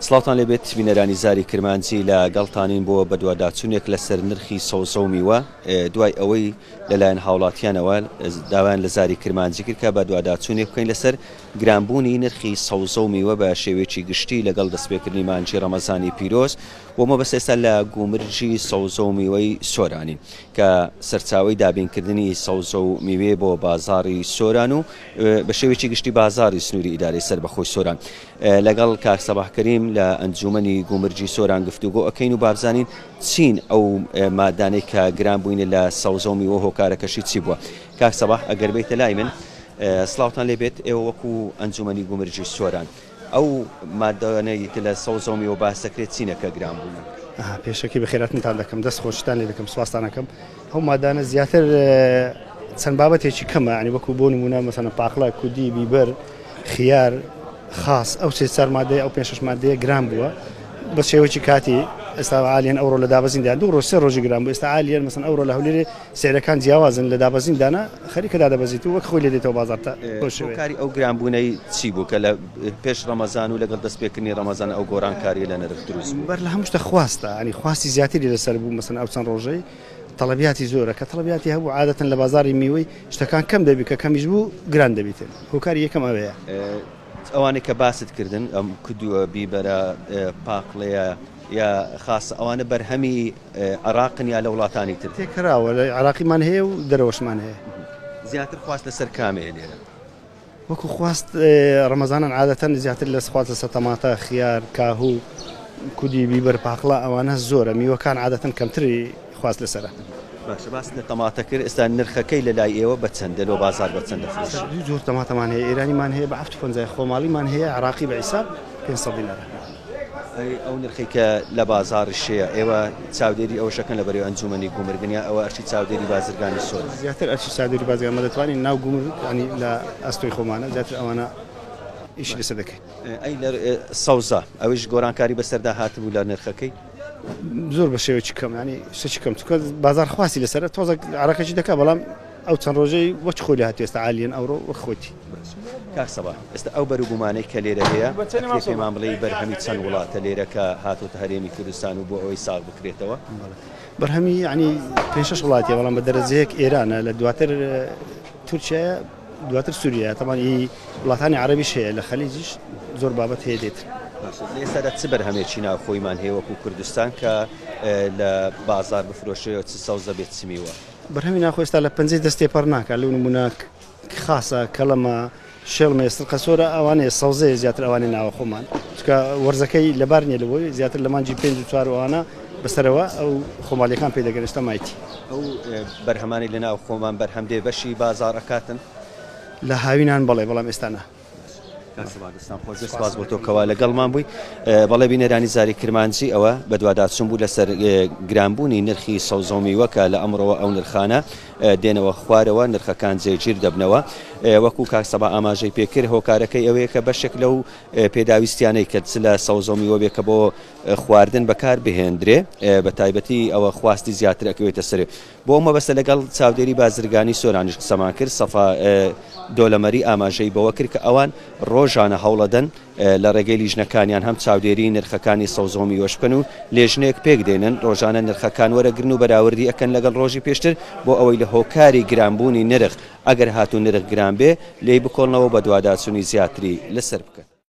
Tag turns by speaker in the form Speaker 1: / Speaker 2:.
Speaker 1: سڵاوتان لێبێت بینەرانی زاری کرمانجی لە گەڵتانین بۆ بەدواداچوونێک لەسەر نرخی سەوزە و میوە دوای ئەوەی لەلایەن هاوڵاتیانەوە داوایان لە زاری کرمانجی کرد کە بەدواداچوونێک بکەین لەسەر گرانبوونی نرخی سەوزە و میوە بە شێوەیەکی گشتی لەگەڵ دەستپێکردنی مانجی ڕەمەزانی پیرۆز ومە بەس ئێستا لە گومرجی سەوزە و میوەی سۆرانین کە سەرچاوەی دابینکردنی سەوزە و میوێ بۆ بازاری سۆران و بە شێوەیەکی گشتی بازاری سنووری ئیدارەی سەربەخۆی سۆران لەگەڵ کاک سەباح کەریم لە ئەنجومەنی گومرجی سۆران گفتوگۆ ئەکەین و بابزانین چین ئەو مادانەی کە گران بووینە لە سەوزە و میوە هۆکارەکەشی چی بووە. کاک سەباح ئەگەر بێتە لای من سڵاوتان لێبێت ئێوە وەکو ئەنجومەنی گومرجی سۆران ئەو مادانەی لە سەوزە و میوە باسەکرێت چینەکە گران بوون.
Speaker 2: پێشەکی بەخێراتتان دەکەم دەست خۆشتان لێ دەکەم سوپاسان دەکەم ئەو مادانە زیاتر چەند بابەتێکی کەمە ینی وەکو بۆ نمونە مەسەڵەن پاقڵا کودی بیبەر خیار خاص ئەو سێ چوار مادەیە ئەو پێنج شەش مادەیە گران بووە بە شێوەیەکی کاتی ئێستا عالیان ئەوڕۆ لە دابەزیندان دوو ڕۆژ سێ ڕۆژی گران بوو ئێستا عالیان مەسەڵەن ئەوڕۆ لە هەولێرێ سێرەکان جیاوازن لە دابەزیندانە خەریکە دادەبەزیت و وەک خۆی لێ دێتەوە بازاڕ تا
Speaker 1: هۆکاری ئەو گرانبوونەی چی بوو کە لە پێش ڕەمەزان و لەگەڵ دەستپێکردنی ڕەمەزان ئەو گۆڕانکاریە لە نرخ دروست
Speaker 2: بەر لە هەموو شتە خواستە ینی خواستی زیاتری لەسەر بوو مەسەڵەن ئەو چەند ڕۆژەی تەڵەبیاتی زۆرە کە تەڵەبیاتی هەبوو عادەتەن لە بازاری میوەی شتەکان کەم دەبی کە کەمیش بوو گران دەبیتن هۆکاری یەکەم ئەوەیە.
Speaker 1: ئەوانەی کە باست کردن ئەم کدووە بیبەرە پاقڵەیە یا خاص ئەوانە بەرهەمی عراقن یا لە وڵاتانی تر
Speaker 2: تێکراوە لە عراقیمان هەیە و دەرەوەشمان هەیە.
Speaker 1: زیاتر خواست لەسەر کامەیە لێرە
Speaker 2: وەکو خواست ڕەمەزانان عادەتەن زیاتر لە خواست لەسەر تەماتە خیار کاهوو کودی بیبەر پاقڵە ئەوانە زۆرە میوەکان عادەتەن کەمتری خواست لەسەرە.
Speaker 1: باشە باس لە تەماتە کرد ئێستا نرخەکەی لە لای ئێوە بە چەندە لۆ بازار بە چەندە فروش
Speaker 2: زۆر تەماتەمان هەیە ئێرانیمان هەیە بە 750 خۆماڵیمان هەیە عراقی بە حیساب 500 دینارە.
Speaker 1: ئەو نرخی کە لە بازاڕشەیە ئێوە چاودێری ئەو شەکەن لە بەرەوە ئەنجومەنی گومرگنیا ئەوە ئەرچی چاودێری بازرگانی سۆر
Speaker 2: زیاتر ئەرچی چاودێری بازرگان دەتوانین ناو گومرگ ینی لە ئەستۆی خۆمانە زیاتر ئەوانە ئیشی لەسەر دەکەین.
Speaker 1: ئەی لە سەوزە ئەویش گۆڕانکاری بەسەردا هاتبوو لە نرخەکەی
Speaker 2: زۆر بە شێوەیەکی کەم ینی شتێکی کەم چونکە بازار خواستی لەسەرە تۆزە عراقەکی دەکات بەڵام ئەو چەند ڕۆژەی وەچ خۆلی هاتی ئێستا عالیان ئەوڕۆ وەک خۆتی.
Speaker 1: کاک سەباح ئێستا ئەو بەروگومانەی کە لێرە هەیە پێمان بڵێ بەرهەمی چەند وڵاتە لێرە کە هاتوۆتە هەرێمی کوردستان و بۆ ئەوەی ساغ بکرێتەوە
Speaker 2: بەرهەمی ینی 5-6 وڵاتیە بەڵام بە دەرەجەیەک ئێرانە لە دواتر تورکیایە دواتر سووریە تەمانی وڵاتانی عەرەبیش هەیە لە خەلیجیش زۆر بابەت هەیە دێت.
Speaker 1: ئێستا چ بەرهەمێکی ناو خۆیمان هەیە وەکو کوردستان کە لە بازار بفرۆشەوە چ سەوزە بێت چ میوە
Speaker 2: بەرهەمی ناخۆ ئێستا لە پەنجەی دەستێ پەڕ ناکات لەو نمونە خاسە کەڵەمە شێڵمە سرقە سۆرە ئەوانەیە سەوزەیە زیاتر ئەوانەی ناوە خۆمان چکە وەرزەکەی لەبار نیە لەبۆی زیاتر لە مانجی 5 و 4 ئەوانە بەسەرەوە ئەو خۆماڵیەکان پێ دەگەن ئێستا مایتی
Speaker 1: ئەو بەرهەمانی لە ناو خۆمان بەرهەم دێ بەشی بازاڕەکاتن
Speaker 2: لە هاوینان بەڵێ بەڵام ئێستانە.
Speaker 1: سپاس بۆ تۆکەوا لەگەڵمان بووی بەڵێ بینەرانی زاری کرمانجی ئەوە بە دوواداچوون بوو لەسەر گرانبوونی نرخی سەوزە و میوەکە لە ئەمڕۆوە ئەو نرخانە دێنەوە خوارەوە نرخەکان جێگیر دەبنەوە وەکو کاک سەباح ئاماژەی پێکرد هۆکارەکەی ئەوەیە کە بەشێک لەو پێداویستیانەی کە لە سەوزە و میوە بێکە بۆ خواردن بەکار بهێندرێ بە تایبەتی ئەوە خواستی زیاتر ئەکەوێتە سەرێ بۆ ئەمە بەسە لەگەڵ چاودێری بازرگانی سۆرانیش قسەمان کرد سەفا دۆلەمەری ئاماژەی بەوە کرد کە ئەوان ڕۆژانە هەوڵەدەن لە ڕێگەی لیژنەکانیان هەم چاودێری نرخەکانی سەوزە و میوەش بکەن و لێژنەیەک پێک دێنن ڕۆژانە نرخەکان وەرەگرن و بەراوردی ئەکەن لەگەڵ ڕۆژی پێشتر بۆ ئەوەی لە هۆکاری گرانبوونی نرخ ئەگەر هاتوو نرخ گران بێ لێی بکۆڵنەوە بە دوواداچوونی زیاتری لەسەر بکەن.